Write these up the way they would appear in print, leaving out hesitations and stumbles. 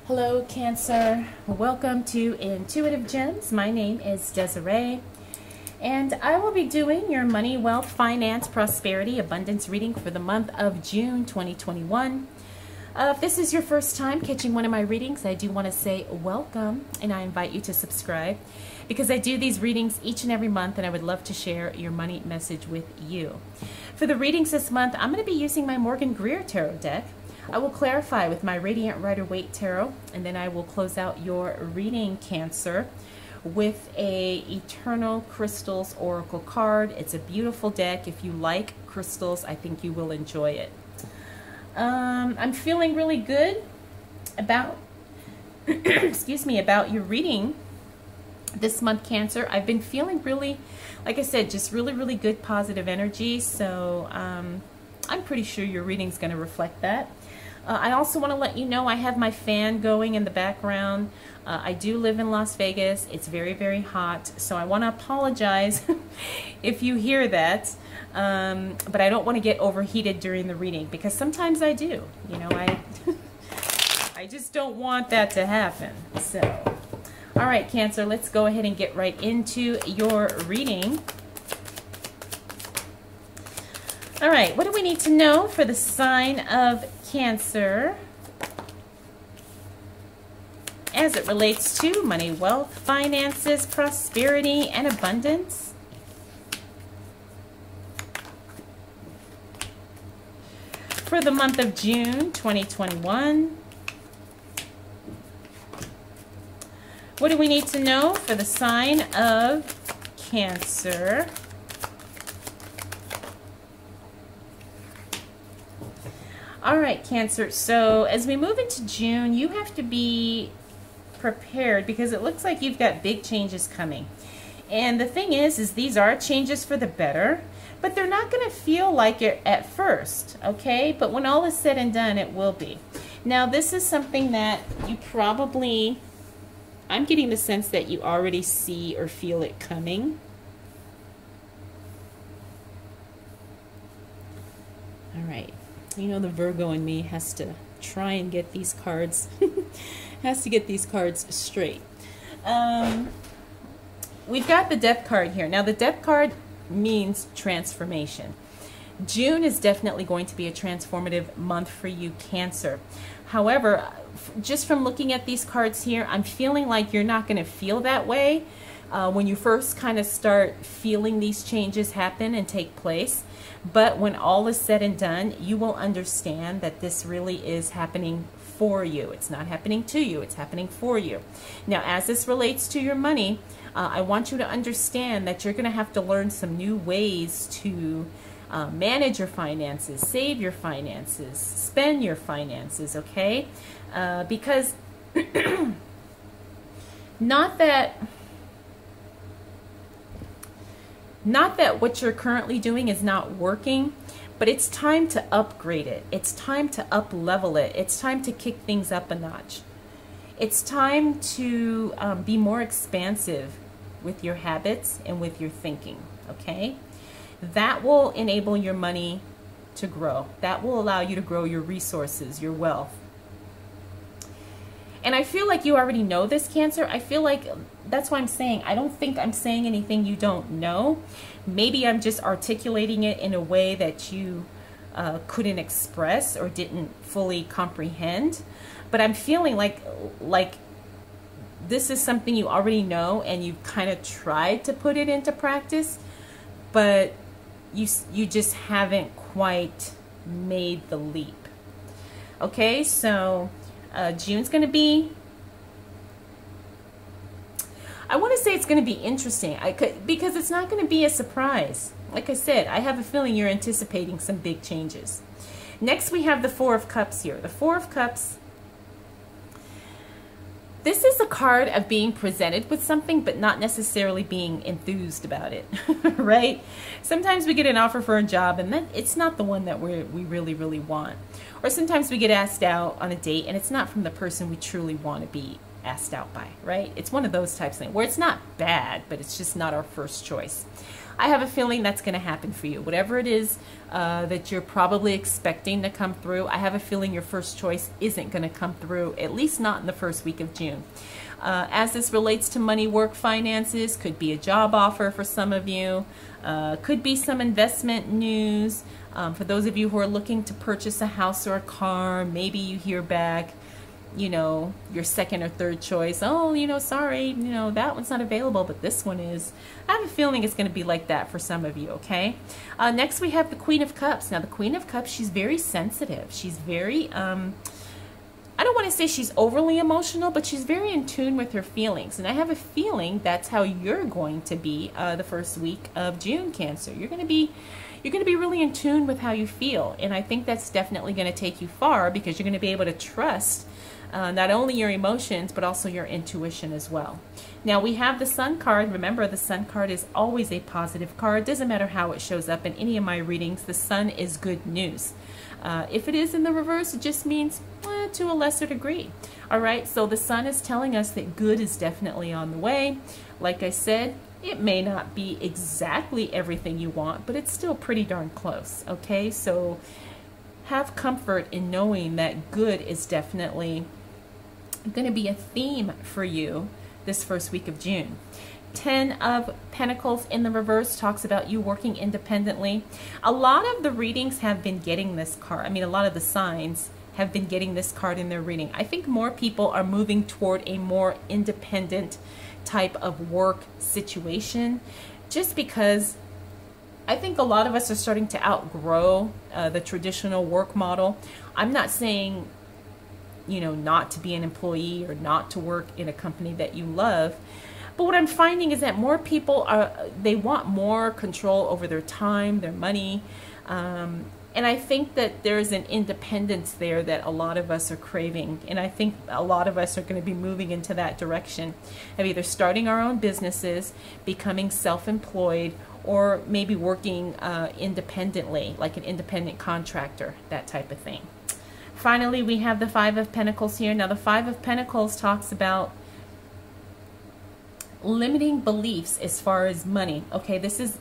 Hello, Cancer. Welcome to Intuitive Gems. My name is Desiree, and I will be doing your money, wealth, finance, prosperity, abundance reading for the month of June 2021. If this is your first time catching one of my readings, I do want to say welcome, and I invite you to subscribe because I do these readings each and every month, and I would love to share your money message with you. For the readings this month, I'm going to be using my Morgan Greer Tarot deck. I will clarify with my Radiant Rider-Waite Tarot, and then I will close out your reading, Cancer, with a Eternal Crystals Oracle card. It's a beautiful deck. If you like crystals, I think you will enjoy it. I'm feeling really good about, excuse me, about your reading this month, Cancer. I've been feeling really, like I said, just really good positive energy. So I'm pretty sure your reading's going to reflect that. I also want to let you know I have my fan going in the background. I do live in Las Vegas. It's very hot, so I want to apologize if you hear that. But I don't want to get overheated during the reading because sometimes I do. You know, I just don't want that to happen. So, all right, Cancer, let's go ahead and get right into your reading. All right, what do we need to know for the sign of Cancer as it relates to money, wealth, finances, prosperity, and abundance? For the month of June 2021, what do we need to know for the sign of Cancer? All right, Cancer, so as we move into June, you have to be prepared because it looks like you've got big changes coming. And the thing is these are changes for the better, but they're not going to feel like it at first, okay? But when all is said and done, it will be. Now, this is something that you probably, I'm getting the sense that you already see or feel it coming. All right. You know, the Virgo in me has to try and get these cards, has to get these cards straight. We've got the Death card here. Now, the Death card means transformation. June is definitely going to be a transformative month for you, Cancer. However, just from looking at these cards here, I'm feeling like you're not going to feel that way when you first kind of start feeling these changes happen and take place. But when all is said and done, you will understand that this really is happening for you. It's not happening to you, it's happening for you. Now, as this relates to your money, I want you to understand that you're going to have to learn some new ways to manage your finances, save your finances, spend your finances, okay? Because not that what you're currently doing is not working, but it's time to upgrade it. It's time to up-level it. It's time to kick things up a notch. It's time to be more expansive with your habits and with your thinking, okay? That will enable your money to grow. That will allow you to grow your resources, your wealth. And I feel like you already know this, Cancer. I feel like that's why I'm saying I don't think I'm saying anything you don't know. Maybe I'm just articulating it in a way that you couldn't express or didn't fully comprehend. But I'm feeling like this is something you already know and you've kind of tried to put it into practice, but you just haven't quite made the leap. Okay, so June's going to be, I want to say it's going to be interesting because it's not going to be a surprise. Like I said, I have a feeling you're anticipating some big changes. Next, we have the Four of Cups here. The Four of Cups, this is a card of being presented with something but not necessarily being enthused about it, right? Sometimes we get an offer for a job and then it's not the one that we really want. Or sometimes we get asked out on a date and it's not from the person we truly want to be asked out by, right? It's one of those types of things where it's not bad, but it's just not our first choice. I have a feeling that's going to happen for you. Whatever it is that you're probably expecting to come through, I have a feeling your first choice isn't going to come through, at least not in the first week of June. As this relates to money, work, finances, could be a job offer for some of you, could be some investment news. For those of you who are looking to purchase a house or a car, maybe you hear back, you know, your second or third choice. Oh, you know, sorry, you know, that one's not available, but this one is. I have a feeling it's going to be like that for some of you, okay? Next, we have the Queen of Cups. Now, the Queen of Cups, she's very sensitive. She's very, I don't want to say she's overly emotional, but she's very in tune with her feelings. And I have a feeling that's how you're going to be the first week of June, Cancer. You're going to be really in tune with how you feel. And I think that's definitely going to take you far, because you're going to be able to trust not only your emotions, but also your intuition as well. Now, we have the Sun card. Remember, the Sun card is always a positive card. Doesn't matter how it shows up in any of my readings. The Sun is good news. If it is in the reverse, it just means to a lesser degree. All right, so the Sun is telling us that good is definitely on the way. Like I said, it may not be exactly everything you want, but it's still pretty darn close, okay? So have comfort in knowing that good is definitely going to be a theme for you this first week of June. 10 of Pentacles in the reverse talks about you working independently. A lot of the readings have been getting this card. I mean, a lot of the signs have been getting this card in their reading. I think more people are moving toward a more independent type of work situation, just because I think a lot of us are starting to outgrow the traditional work model. I'm not saying, you know, not to be an employee or not to work in a company that you love. But what I'm finding is that more people they want more control over their time, their money. And I think that there's an independence there that a lot of us are craving. And I think a lot of us are going to be moving into that direction of either starting our own businesses, becoming self-employed, or maybe working independently, like an independent contractor, that type of thing. Finally, we have the Five of Pentacles here. Now, the Five of Pentacles talks about limiting beliefs as far as money. Okay, this is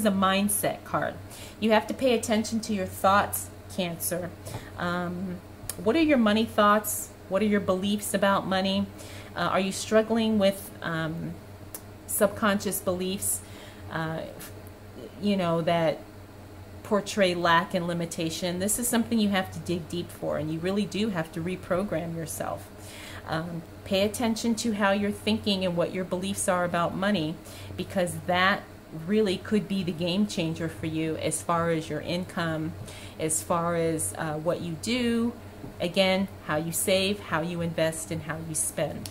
a mindset card. You have to pay attention to your thoughts, Cancer. What are your money thoughts? What are your beliefs about money? Are you struggling with subconscious beliefs, you know, that portray lack and limitation? This is something you have to dig deep for, and you really do have to reprogram yourself. Pay attention to how you're thinking and what your beliefs are about money, because that really could be the game changer for you as far as your income, as far as what you do, again, how you save, how you invest, and how you spend.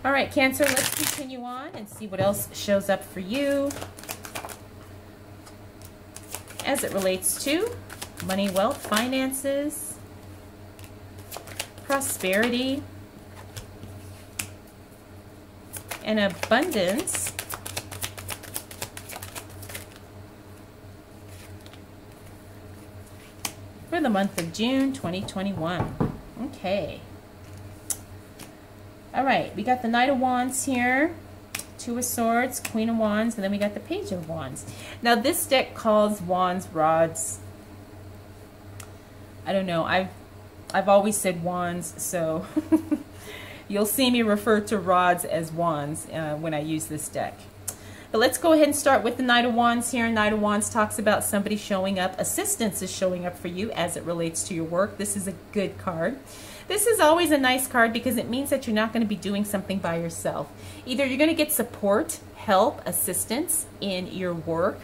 All right, Cancer, let's continue on and see what else shows up for you as it relates to money, wealth, finances, prosperity, and abundance. For the month of June 2021. Okay. All right, we got the Knight of Wands here, Two of Swords, Queen of Wands, and then we got the Page of Wands. Now, this deck calls wands rods. I don't know. I've always said wands, so you'll see me refer to rods as wands when I use this deck. But let's go ahead and start with the Knight of Wands here. Knight of Wands talks about somebody showing up. Assistance is showing up for you as it relates to your work. This is a good card. This is always a nice card because it means that you're not going to be doing something by yourself. Either you're going to get support, help, assistance in your work.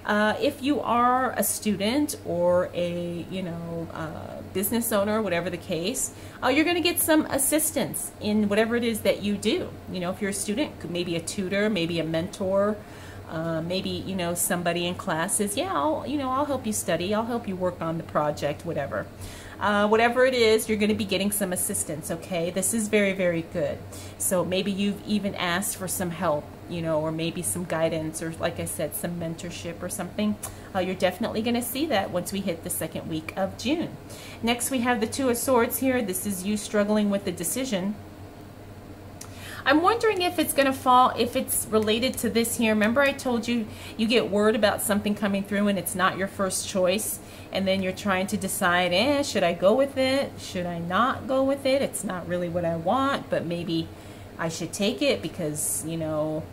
If you are a student or a business owner, whatever the case, you're going to get some assistance in whatever it is that you do. You know, if you're a student, maybe a tutor, maybe a mentor, maybe somebody in classes. Yeah, I'll help you study. I'll help you work on the project, whatever. Whatever it is, you're going to be getting some assistance, okay? This is very, very good. So maybe you've even asked for some help, or maybe some guidance, or like I said, some mentorship or something. You're definitely going to see that once we hit the second week of June. Next, we have the Two of Swords here. This is you struggling with the decision. I'm wondering if it's going to fall, if it's related to this here. Remember I told you, you get word about something coming through and it's not your first choice. And then you're trying to decide, should I go with it? Should I not go with it? It's not really what I want, but maybe I should take it because, you know,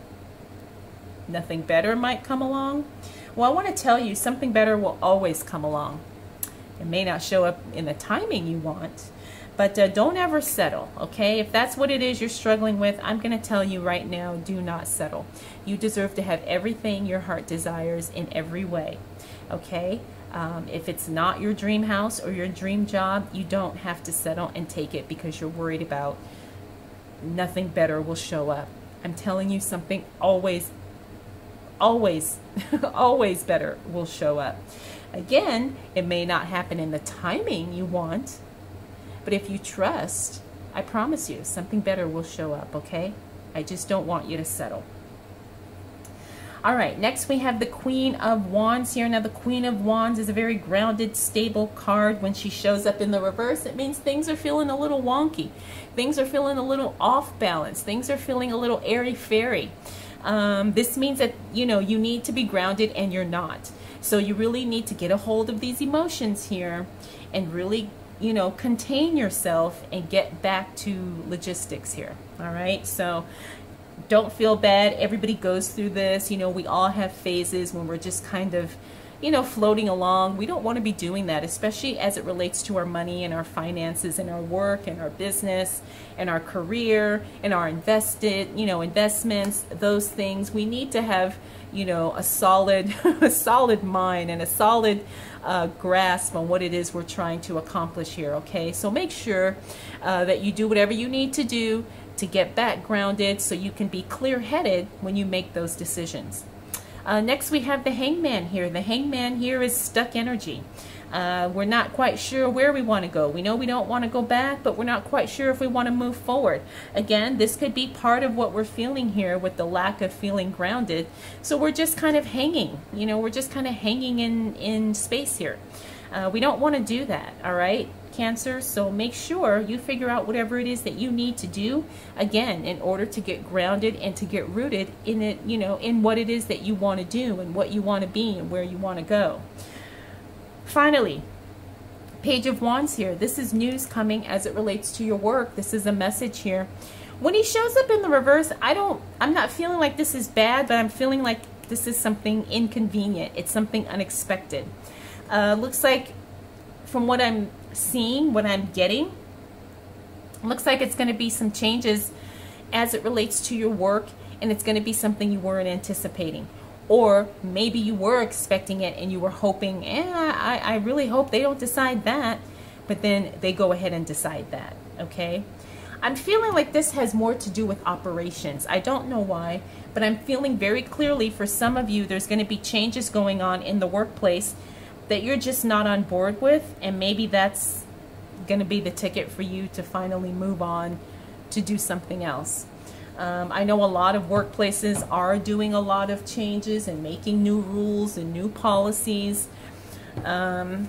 nothing better might come along. Well, I want to tell you, something better will always come along. It may not show up in the timing you want, but don't ever settle, okay? If that's what it is you're struggling with, I'm going to tell you right now, do not settle. You deserve to have everything your heart desires in every way, okay? If it's not your dream house or your dream job, you don't have to settle and take it because you're worried about nothing better will show up. I'm telling you, something always always better will show up. Again, it may not happen in the timing you want, but if you trust, I promise you, something better will show up, okay? I just don't want you to settle. All right, next we have the Queen of Wands here. Now, the Queen of Wands is a very grounded, stable card. When she shows up in the reverse, it means things are feeling a little wonky. Things are feeling a little off balance. Things are feeling a little airy-fairy. This means that, you know, you need to be grounded and you're not. So you really need to get a hold of these emotions here and really, you know, contain yourself and get back to logistics here. All right. So don't feel bad. Everybody goes through this. You know, we all have phases when we're just kind of, you know, floating along. We don't want to be doing that, especially as it relates to our money and our finances and our work and our business and our career and our investments, those things. We need to have, you know, a solid, a solid mind and a solid grasp on what it is we're trying to accomplish here. Okay. So make sure that you do whatever you need to do to get back grounded so you can be clear-headed when you make those decisions. Next we have the Hangman here. The Hangman here is stuck energy. We're not quite sure where we want to go. We know we don't want to go back, but we're not quite sure if we want to move forward. Again, this could be part of what we're feeling here with the lack of feeling grounded. So we're just kind of hanging, you know, we're just kind of hanging in space here. We don't want to do that, all right, Cancer? So make sure you figure out whatever it is that you need to do, again, in order to get grounded and to get rooted in it, you know, in what it is that you want to do and what you want to be and where you want to go. Finally, Page of Wands here. This is news coming as it relates to your work. This is a message here. When he shows up in the reverse, I'm not feeling like this is bad, but I'm feeling like this is something inconvenient. It's something unexpected. Looks like, from what I'm seeing, what I'm getting, looks like it's going to be some changes as it relates to your work, and it's going to be something you weren't anticipating. Or maybe you were expecting it and you were hoping, I really hope they don't decide that, but then they go ahead and decide that, okay? I'm feeling like this has more to do with operations. I don't know why, but I'm feeling very clearly for some of you there's going to be changes going on in the workplace that you're just not on board with, and maybe that's going to be the ticket for you to finally move on to do something else. I know a lot of workplaces are doing a lot of changes and making new rules and new policies. And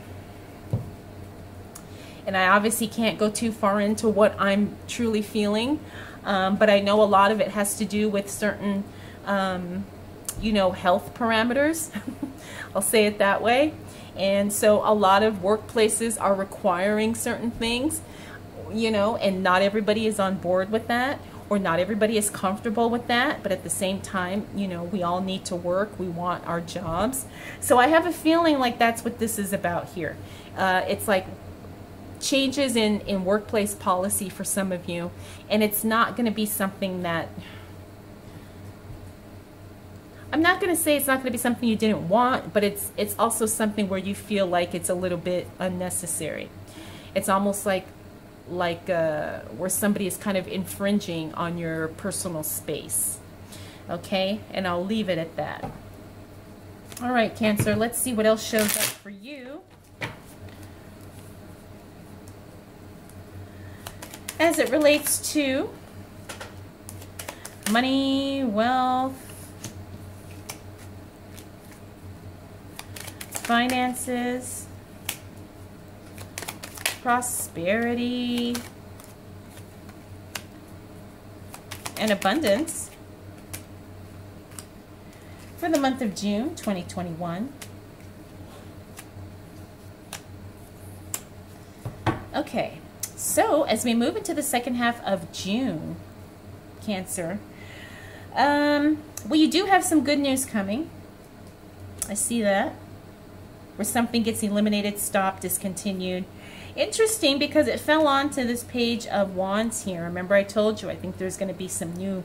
I obviously can't go too far into what I'm truly feeling, but I know a lot of it has to do with certain, you know, health parameters. I'll say it that way. And so a lot of workplaces are requiring certain things, you know, and not everybody is on board with that, or not everybody is comfortable with that. But at the same time, you know, we all need to work. We want our jobs. So I have a feeling like that's what this is about here. It's like changes in workplace policy for some of you, and it's not going to be something that, I'm not going to say it's not going to be something you didn't want, but it's also something where you feel like it's a little bit unnecessary. It's almost like where somebody is kind of infringing on your personal space. Okay, and I'll leave it at that. All right, Cancer, let's see what else shows up for you as it relates to money, wealth, finances, prosperity, and abundance for the month of June 2021. Okay, so as we move into the second half of June, Cancer, well, you do have some good news coming. I see that. Where something gets eliminated, stopped, discontinued. Interesting, because it fell onto this Page of Wands here. Remember I told you I think there's going to be some new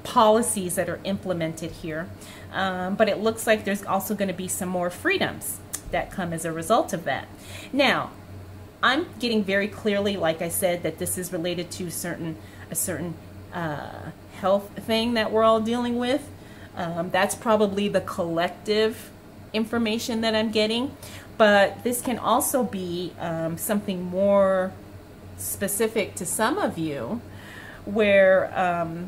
policies that are implemented here. But it looks like there's also going to be some more freedoms that come as a result of that. Now, I'm getting very clearly, like I said, that this is related to a certain health thing that we're all dealing with. That's probably the collective information that I'm getting. But this can also be something more specific to some of you, where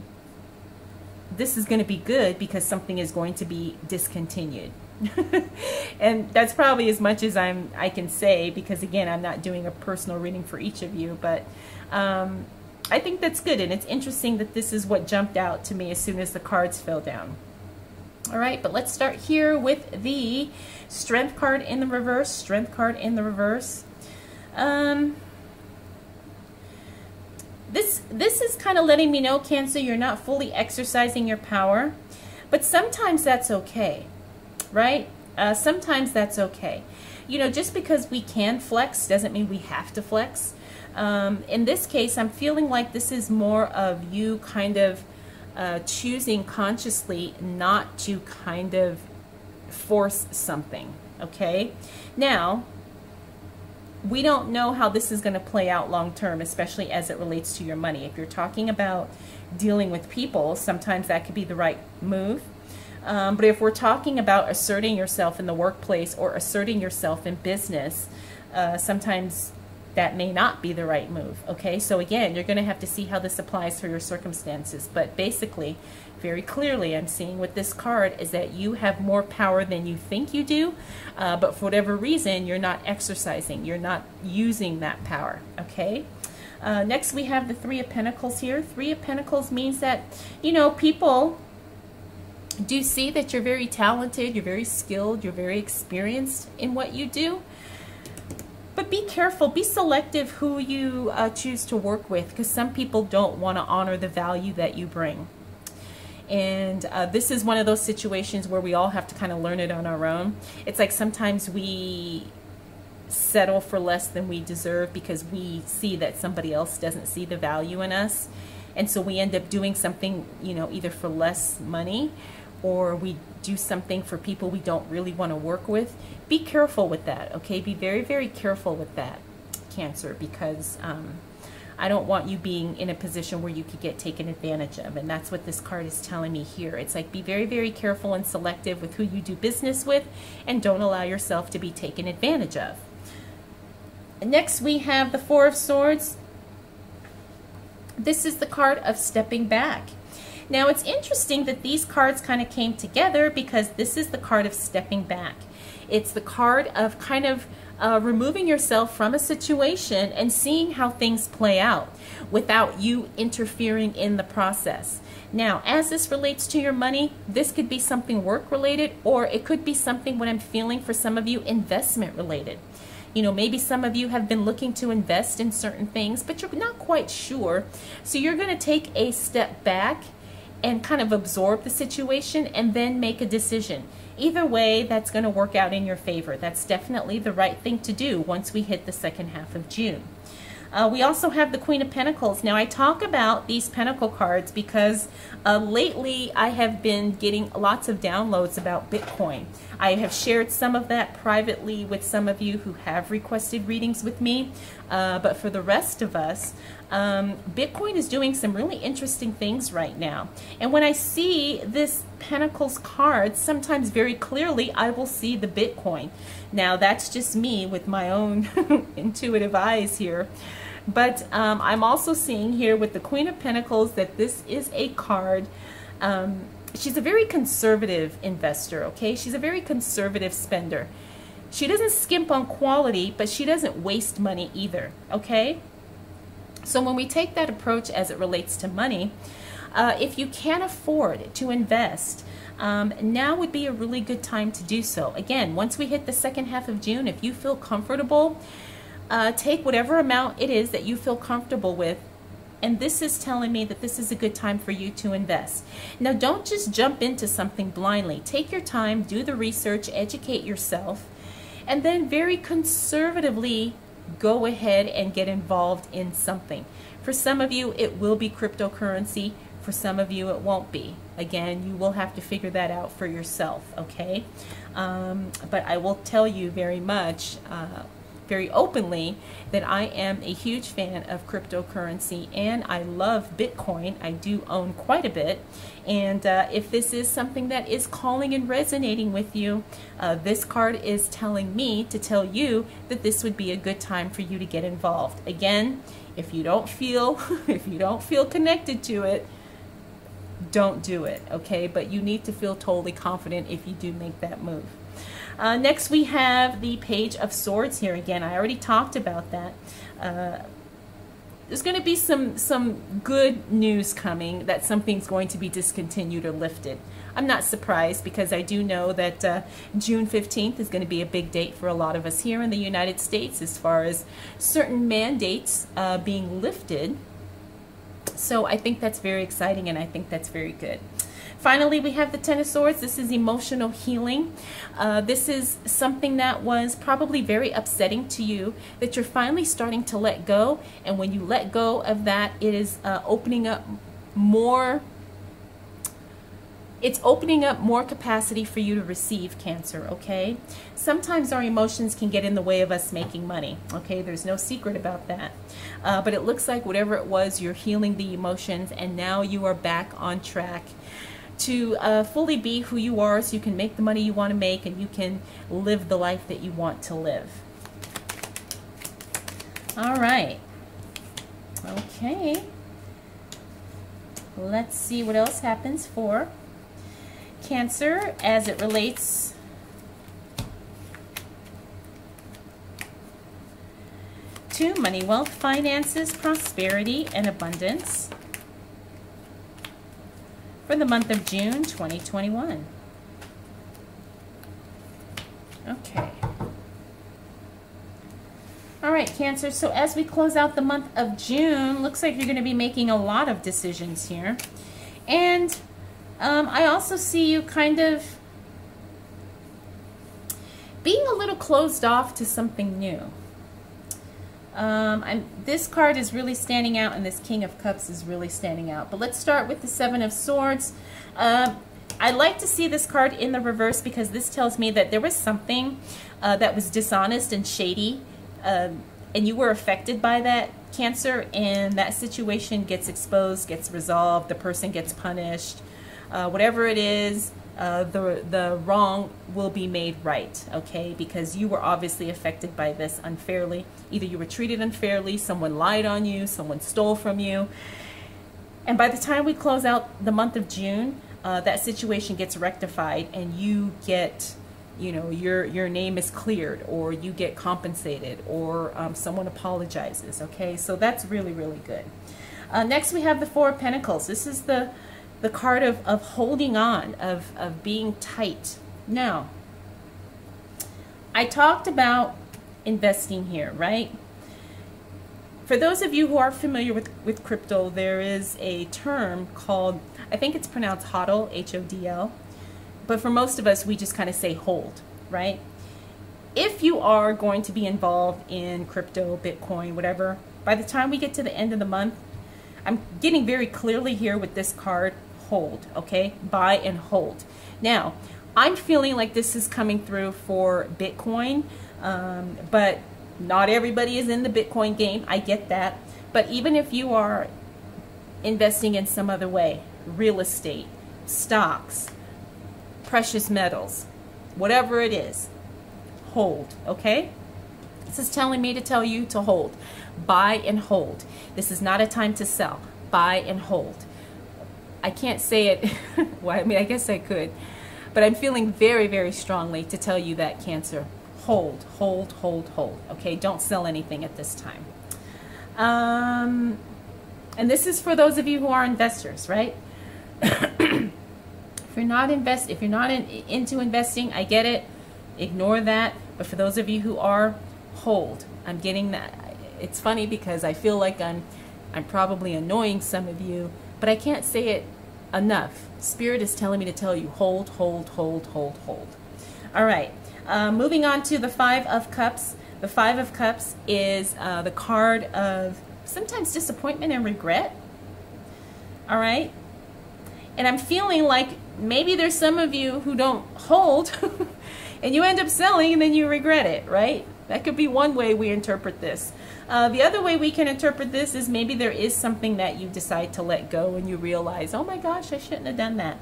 this is going to be good because something is going to be discontinued. And that's probably as much as I can say, because again, I'm not doing a personal reading for each of you, but I think that's good. And it's interesting that this is what jumped out to me as soon as the cards fell down. All right, but let's start here with the Strength card in the reverse. Strength card in the reverse. This is kind of letting me know, Cancer, you're not fully exercising your power, but sometimes that's okay, right? Sometimes that's okay. You know, just because we can flex doesn't mean we have to flex. In this case, I'm feeling like this is more of you kind of choosing consciously not to kind of force something, okay? Now, we don't know how this is going to play out long term, especially as it relates to your money. If you're talking about dealing with people, sometimes that could be the right move. But if we're talking about asserting yourself in the workplace or asserting yourself in business, sometimes that may not be the right move, okay? So again, you're going to have to see how this applies for your circumstances. But basically, very clearly, I'm seeing with this card is that you have more power than you think you do, but for whatever reason, you're not exercising, you're not using that power, okay? Next, we have the Three of Pentacles here. Three of Pentacles means that, you know, people do see that you're very talented, you're very skilled, you're very experienced in what you do. But be careful, be selective who you choose to work with, because some people don't want to honor the value that you bring. And this is one of those situations where we all have to kind of learn it on our own. It's like sometimes we settle for less than we deserve because we see that somebody else doesn't see the value in us. And so we end up doing something, you know, either for less money, or we do something for people we don't really want to work with. Be careful with that, okay? Be very, very careful with that, Cancer, because I don't want you being in a position where you could get taken advantage of. And that's what this card is telling me here. It's like, be very, very careful and selective with who you do business with, and don't allow yourself to be taken advantage of. Next, we have the Four of Swords. This is the card of stepping back. Now, it's interesting that these cards kind of came together because this is the card of stepping back. It's the card of kind of removing yourself from a situation and seeing how things play out without you interfering in the process. Now, as this relates to your money, this could be something work-related, or it could be something, what I'm feeling for some of you, investment-related. You know, maybe some of you have been looking to invest in certain things, but you're not quite sure. So you're going to take a step back and kind of absorb the situation and then make a decision. Either way, that's going to work out in your favor. That's definitely the right thing to do once we hit the second half of June. We also have the Queen of Pentacles. Now, I talk about these Pentacle cards because lately I have been getting lots of downloads about Bitcoin. I have shared some of that privately with some of you who have requested readings with me. But for the rest of us, Bitcoin is doing some really interesting things right now. And when I see this Pentacles card, sometimes very clearly I will see the Bitcoin. Now, that's just me with my own intuitive eyes here. But I'm also seeing here with the Queen of Pentacles that this is a card. She's a very conservative investor, okay? She's a very conservative spender. She doesn't skimp on quality, but she doesn't waste money either, okay? So when we take that approach as it relates to money, If you can't afford to invest, now would be a really good time to do so. Again, once we hit the second half of June, if you feel comfortable, take whatever amount it is that you feel comfortable with. And this is telling me that this is a good time for you to invest. Now, don't just jump into something blindly. Take your time, do the research, educate yourself, and then very conservatively go ahead and get involved in something. For some of you, it will be cryptocurrency. For some of you, it won't be. Again, you will have to figure that out for yourself, okay? But I will tell you very much, very openly, that I am a huge fan of cryptocurrency, and I love Bitcoin. I do own quite a bit, and if this is something that is calling and resonating with you, this card is telling me to tell you that this would be a good time for you to get involved. Again, if you don't feel connected to it, don't do it, okay? But you need to feel totally confident if you do make that move. Next, we have the Page of Swords here. Again, I already talked about that. There's going to be some good news coming that something's going to be discontinued or lifted. I'm not surprised, because I do know that June 15th is going to be a big date for a lot of us here in the United States as far as certain mandates being lifted. So I think that's very exciting, and I think that's very good. Finally, we have the Ten of Swords. This is emotional healing. This is something that was probably very upsetting to you that you're finally starting to let go. And when you let go of that, it is opening up more. It's opening up more capacity for you to receive, Cancer, okay? Sometimes our emotions can get in the way of us making money, okay? There's no secret about that. But it looks like whatever it was, you're healing the emotions, and now you are back on track to fully be who you are, so you can make the money you want to make and you can live the life that you want to live. All right. Okay. Let's see what else happens for Cancer as it relates to money, wealth, finances, prosperity, and abundance for the month of June 2021. Okay. All right, Cancer, so as we close out the month of June, looks like you're going to be making a lot of decisions here. And I also see you kind of being a little closed off to something new. This card is really standing out, and this King of Cups is really standing out. But let's start with the Seven of Swords. I like to see this card in the reverse, because this tells me that there was something that was dishonest and shady, and you were affected by that, Cancer, and that situation gets exposed, gets resolved, the person gets punished. Whatever it is, the wrong will be made right, okay? Because you were obviously affected by this unfairly. Either you were treated unfairly, someone lied on you, someone stole from you. And by the time we close out the month of June, that situation gets rectified, and you get, you know, your name is cleared, or you get compensated, or someone apologizes, okay? So that's really, really good. Next, we have the Four of Pentacles. This is the card of holding on, of being tight. Now, I talked about investing here, right? For those of you who are familiar with crypto, there is a term called, I think it's pronounced HODL, H-O-D-L. But for most of us, we just kind of say hold, right? If you are going to be involved in crypto, Bitcoin, whatever, by the time we get to the end of the month, I'm getting very clearly here with this card, hold, okay? Buy and hold. Now, I'm feeling like this is coming through for Bitcoin, but not everybody is in the Bitcoin game. I get that. But even if you are investing in some other way, real estate, stocks, precious metals, whatever it is, hold, okay? This is telling me to tell you to hold. Buy and hold. This is not a time to sell. Buy and hold. I can't say it, well, I mean, I guess I could, but I'm feeling very, very strongly to tell you that, Cancer. Hold, hold, hold, hold. Okay, don't sell anything at this time. And this is for those of you who are investors, right? If you're not into investing, I get it. Ignore that. But for those of you who are, hold. I'm getting that. It's funny because I feel like I'm probably annoying some of you, but I can't say it enough. Spirit is telling me to tell you, hold, hold, hold, hold, hold. All right. Moving on to the Five of Cups. The Five of Cups is the card of sometimes disappointment and regret. All right. And I'm feeling like maybe there's some of you who don't hold and you end up selling and then you regret it, right? That could be one way we interpret this. The other way we can interpret this is maybe there is something that you decide to let go and you realize, oh my gosh, I shouldn't have done that.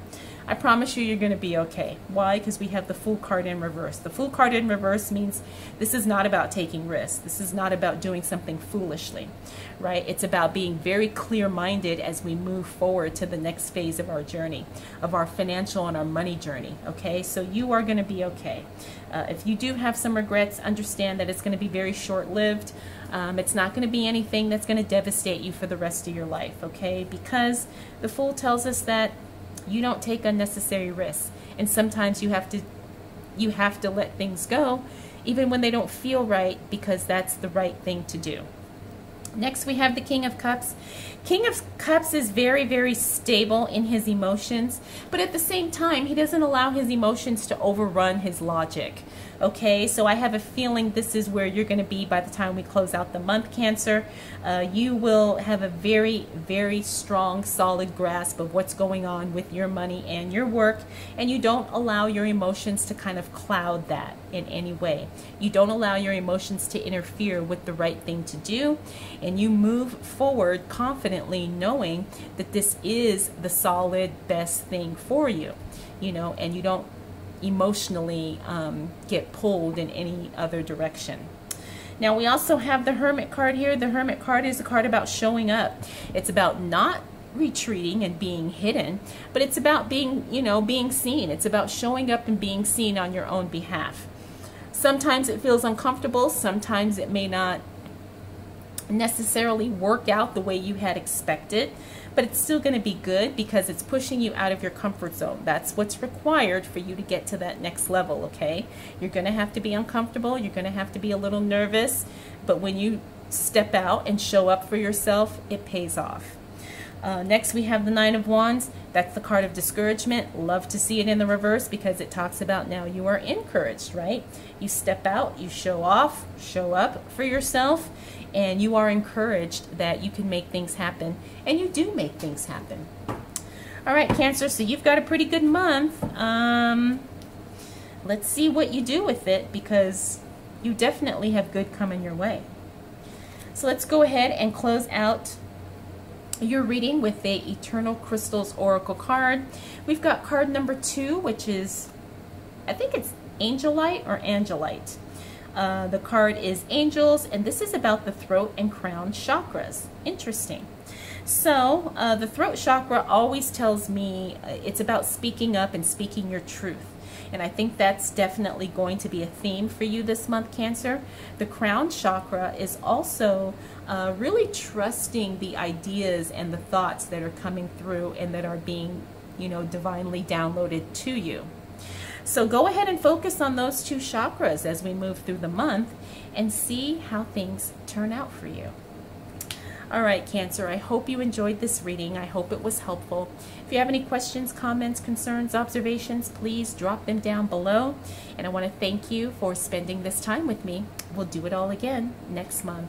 I promise you, you're going to be okay. Why? Because we have the Fool card in reverse. The Fool card in reverse means this is not about taking risks. This is not about doing something foolishly, right? It's about being very clear-minded as we move forward to the next phase of our journey, of our financial and our money journey, okay? So you are going to be okay. If you do have some regrets, understand that it's going to be very short-lived. It's not going to be anything that's going to devastate you for the rest of your life, okay? Because the Fool tells us that you don't take unnecessary risks, and sometimes you have to let things go even when they don't feel right, because that's the right thing to do. Next we have the King of Cups. King of Cups is very, very stable in his emotions, but at the same time he doesn't allow his emotions to overrun his logic. Okay, so I have a feeling this is where you're going to be by the time we close out the month, Cancer. You will have a very, very strong, solid grasp of what's going on with your money and your work, and you don't allow your emotions to kind of cloud that in any way. You don't allow your emotions to interfere with the right thing to do, and you move forward confidently knowing that this is the solid, best thing for you, you know, and you don't emotionally get pulled in any other direction. Now we also have the Hermit card here. The Hermit card is a card about showing up. It's about not retreating and being hidden, but it's about being, you know, being seen. It's about showing up and being seen on your own behalf. Sometimes it feels uncomfortable. Sometimes it may not necessarily work out the way you had expected, but it's still going to be good because it's pushing you out of your comfort zone. That's what's required for you to get to that next level, okay? You're going to have to be uncomfortable. You're going to have to be a little nervous, but when you step out and show up for yourself, it pays off. Next we have the Nine of Wands. That's the card of discouragement. Love to see it in the reverse because it talks about now you are encouraged, right? You step out, you show off, show up for yourself, and you are encouraged that you can make things happen, and you do make things happen. All right, Cancer, so you've got a pretty good month. Let's see what you do with it, because you definitely have good coming your way. So let's go ahead and close out your reading with the Eternal Crystals Oracle card. We've got card number 2, which is, I think it's Angelite or Angelite. The card is Angels, and this is about the throat and crown chakras. Interesting. So the throat chakra always tells me it's about speaking up and speaking your truth. And I think that's definitely going to be a theme for you this month, Cancer. The crown chakra is also really trusting the ideas and the thoughts that are coming through and that are being, you know, divinely downloaded to you. So go ahead and focus on those 2 chakras as we move through the month and see how things turn out for you. All right, Cancer, I hope you enjoyed this reading. I hope it was helpful. If you have any questions, comments, concerns, observations, please drop them down below. And I want to thank you for spending this time with me. We'll do it all again next month.